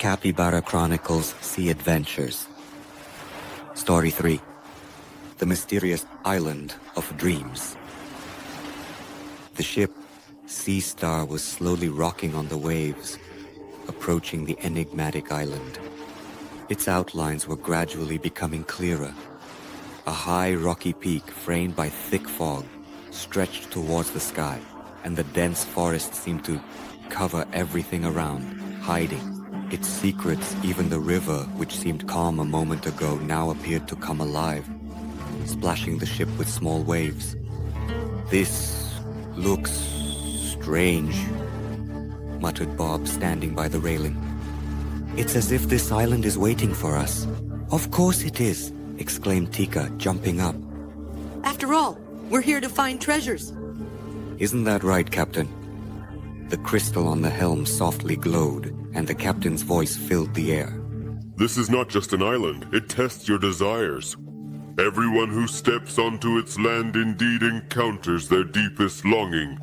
Capybara Chronicles Sea Adventures. Story 3. The Mysterious Island of Dreams. The ship, Sea Star, was slowly rocking on the waves, approaching the enigmatic island. Its outlines were gradually becoming clearer. A high rocky peak framed by thick fog stretched towards the sky, and the dense forest seemed to cover everything around, hiding its secrets. Even the river, which seemed calm a moment ago, now appeared to come alive, splashing the ship with small waves. "This looks strange," muttered Bob, standing by the railing. "It's as if this island is waiting for us." "Of course it is," exclaimed Tika, jumping up. After all, we're here to find treasures. "Isn't that right, Captain?" The crystal on the helm softly glowed, and the captain's voice filled the air. "This is not just an island, it tests your desires. Everyone who steps onto its land indeed encounters their deepest longing.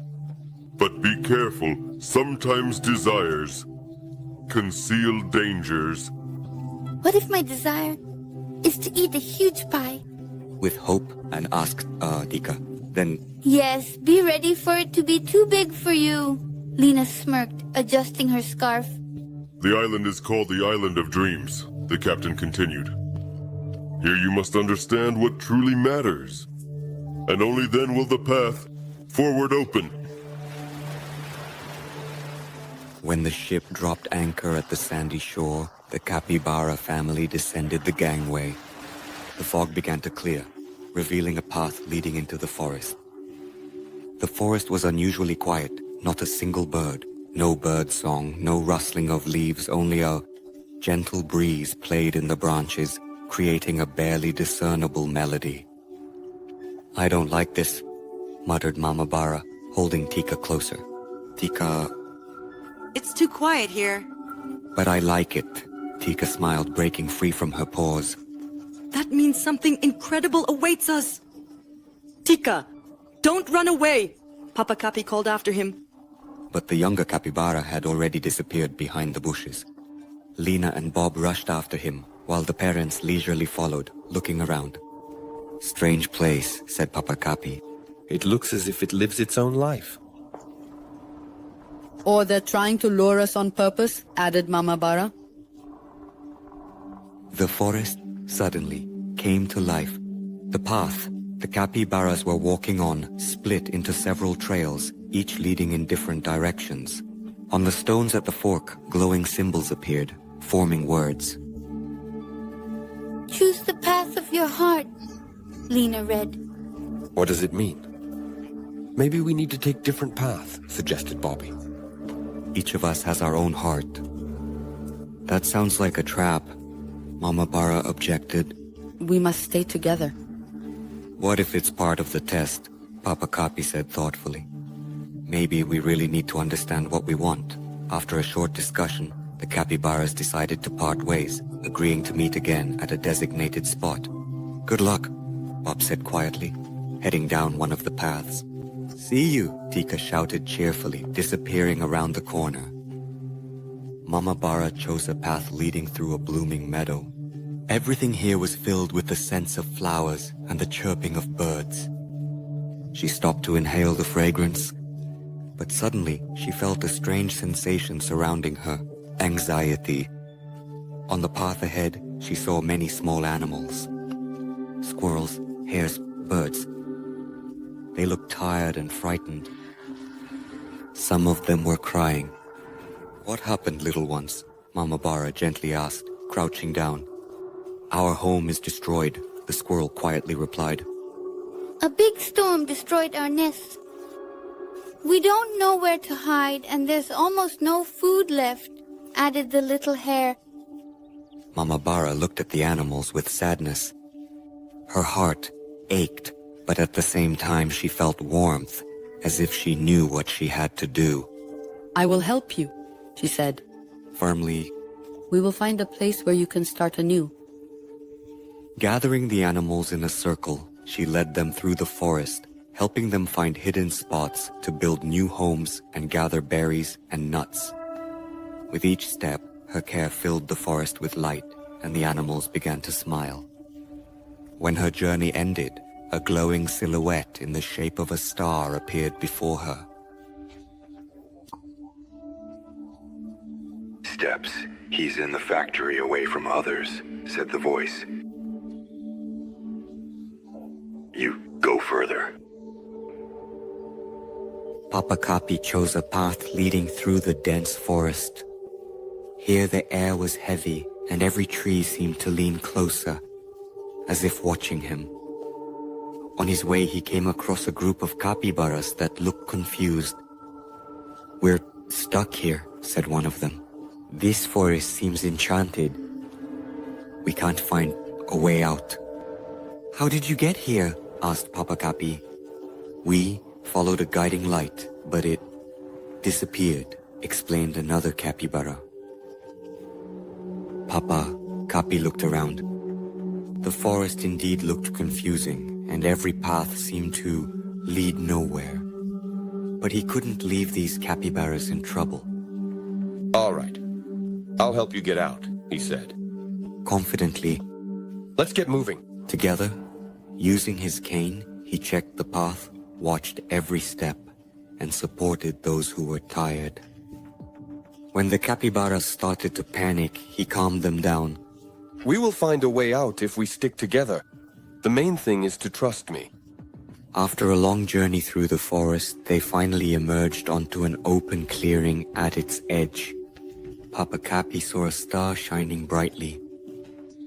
But be careful, sometimes desires conceal dangers." What if my desire is to eat a huge pie? With hope, and asked Tika. Then, Yes, be ready for it to be too big for you. Lina smirked, adjusting her scarf. "The island is called the Island of Dreams," the captain continued. "Here you must understand what truly matters, and only then will the path forward open." when the ship dropped anchor at the sandy shore, the Capybara family descended the gangway. The fog began to clear, revealing a path leading into the forest. The forest was unusually quiet, not a single bird. No bird song, no rustling of leaves, only a gentle breeze played in the branches, creating a barely discernible melody. "I don't like this," muttered Mama Bara, holding Tika closer. Tika, It's too quiet here. "But I like it." Tika smiled, breaking free from her paws. That means something incredible awaits us. Tika, don't run away, Papa Capi called after him. But the younger capybara had already disappeared behind the bushes. Lina and Bob rushed after him, while the parents leisurely followed, looking around. "Strange place," said Papa Capi. It looks as if it lives its own life. Or they're trying to lure us on purpose, added Mama Bara. The forest suddenly came to life. The path the capybaras were walking on split into several trails, each leading in different directions. On the stones at the fork, glowing symbols appeared, forming words. Choose the path of your heart, Lina read. What does it mean? Maybe we need to take different paths, suggested Bobby. "Each of us has our own heart." "That sounds like a trap," Mama Bara objected. We must stay together. "What if it's part of the test?" Papa Capi said thoughtfully. "Maybe we really need to understand what we want." After a short discussion, the capybaras decided to part ways, agreeing to meet again at a designated spot. "Good luck," Bob said quietly, heading down one of the paths. "See you," Tika shouted cheerfully, disappearing around the corner. Mama Bara chose a path leading through a blooming meadow. Everything here was filled with the scents of flowers and the chirping of birds. She stopped to inhale the fragrance, but suddenly she felt a strange sensation surrounding her, anxiety. On the path ahead, she saw many small animals. Squirrels, hares, birds. They looked tired and frightened. Some of them were crying. "What happened, little ones?" Mama Bara gently asked, crouching down. "Our home is destroyed," the squirrel quietly replied. A big storm destroyed our nests. We don't know where to hide, and there's almost no food left, added the little hare. Mama Bara looked at the animals with sadness. Her heart ached, but at the same time she felt warmth, as if she knew what she had to do. I will help you, she said. Firmly, We will find a place where you can start anew. gathering the animals in a circle, she led them through the forest, helping them find hidden spots to build new homes and gather berries and nuts. With each step, her care filled the forest with light, and the animals began to smile. When her journey ended, a glowing silhouette in the shape of a star appeared before her. Steps. He's in the factory away from others, said the voice. You go further. Papa Capi chose a path leading through the dense forest. Here the air was heavy, and every tree seemed to lean closer, as if watching him. On his way, he came across a group of capybaras that looked confused. "We're stuck here," said one of them. "This forest seems enchanted. We can't find a way out." "How did you get here?" asked Papa Capi. "We followed a guiding light, but it disappeared," explained another capybara. Papa Capi looked around. The forest indeed looked confusing, and every path seemed to lead nowhere. But he couldn't leave these capybaras in trouble. All right. I'll help you get out, he said. Confidently, Let's get moving. together, using his cane, he checked the path, watched every step, and supported those who were tired. When the capybaras started to panic, he calmed them down. We will find a way out if we stick together. The main thing is to trust me. After a long journey through the forest, they finally emerged onto an open clearing at its edge. Papa Capi saw a star shining brightly.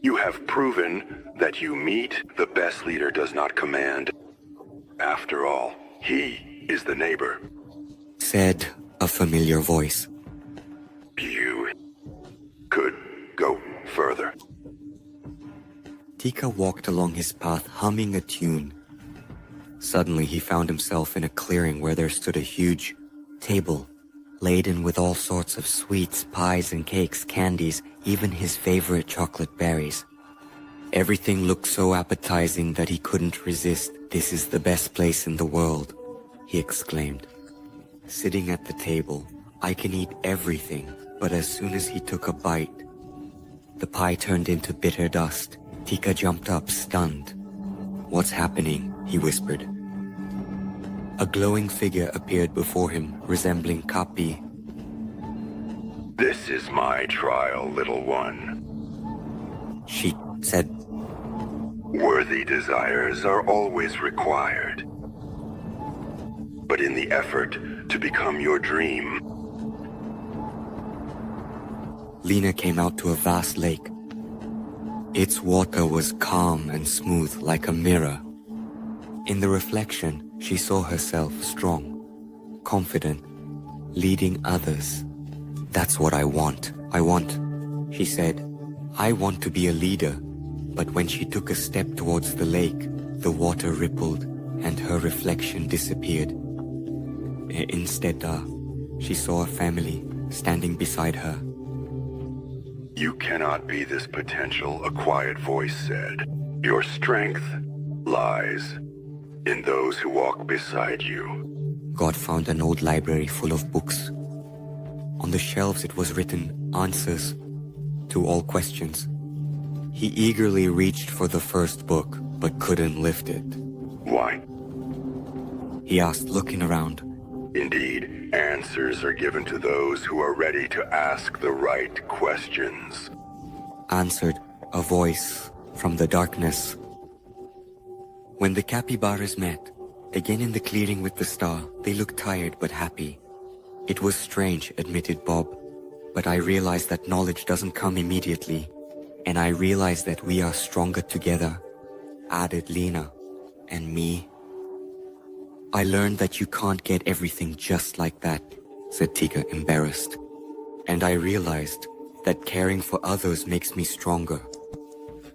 You have proven that you meet the best leader does not command. After all, he is the neighbor. Said a familiar voice. You could go further. Tiko walked along his path humming a tune. Suddenly he found himself in a clearing where there stood a huge table, laden with all sorts of sweets, pies and cakes, candies, even his favorite chocolate berries. Everything looked so appetizing that he couldn't resist. "This is the best place in the world," he exclaimed. Sitting at the table, "I can eat everything," but as soon as he took a bite, the pie turned into bitter dust. Tika jumped up, stunned. "What's happening?" he whispered. A glowing figure appeared before him, resembling Capi. This is my trial, little one. She said, Worthy desires are always required. But in the effort to become your dream, Lina came out to a vast lake. Its water was calm and smooth like a mirror. In the reflection, she saw herself strong, confident, leading others. "That's what I want, she said. "I want to be a leader." But when she took a step towards the lake, the water rippled and her reflection disappeared. Instead, she saw a family standing beside her. you cannot be this potential, a quiet voice said. Your strength lies in those who walk beside you. God found an old library full of books. On the shelves it was written, "Answers to all questions." He eagerly reached for the first book, but couldn't lift it. Why? He asked, looking around. Indeed, answers are given to those who are ready to ask the right questions. Answered a voice from the darkness. When the capybaras met, again in the clearing with the star, they looked tired but happy. "It was strange," admitted Bob, "but I realized that knowledge doesn't come immediately. And I realized that we are stronger together," added Lina. "And me? I learned that you can't get everything just like that," said Tika, embarrassed. "And I realized that caring for others makes me stronger,"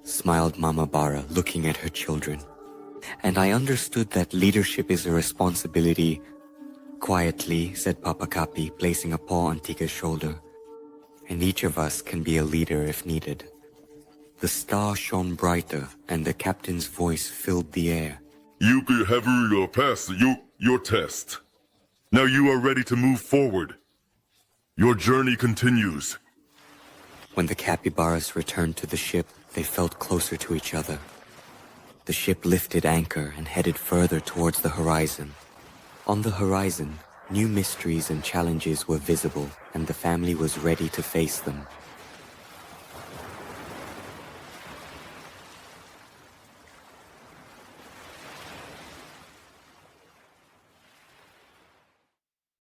smiled Mama Bara, looking at her children. "And I understood that leadership is a responsibility." "Quietly," said Papa Capi, placing a paw on Tika's shoulder. "And each of us can be a leader if needed." The star shone brighter, and the captain's voice filled the air. You have passed your test. Now you are ready to move forward. Your journey continues. When the capybaras returned to the ship, they felt closer to each other. The ship lifted anchor and headed further towards the horizon. On the horizon, new mysteries and challenges were visible, and the family was ready to face them.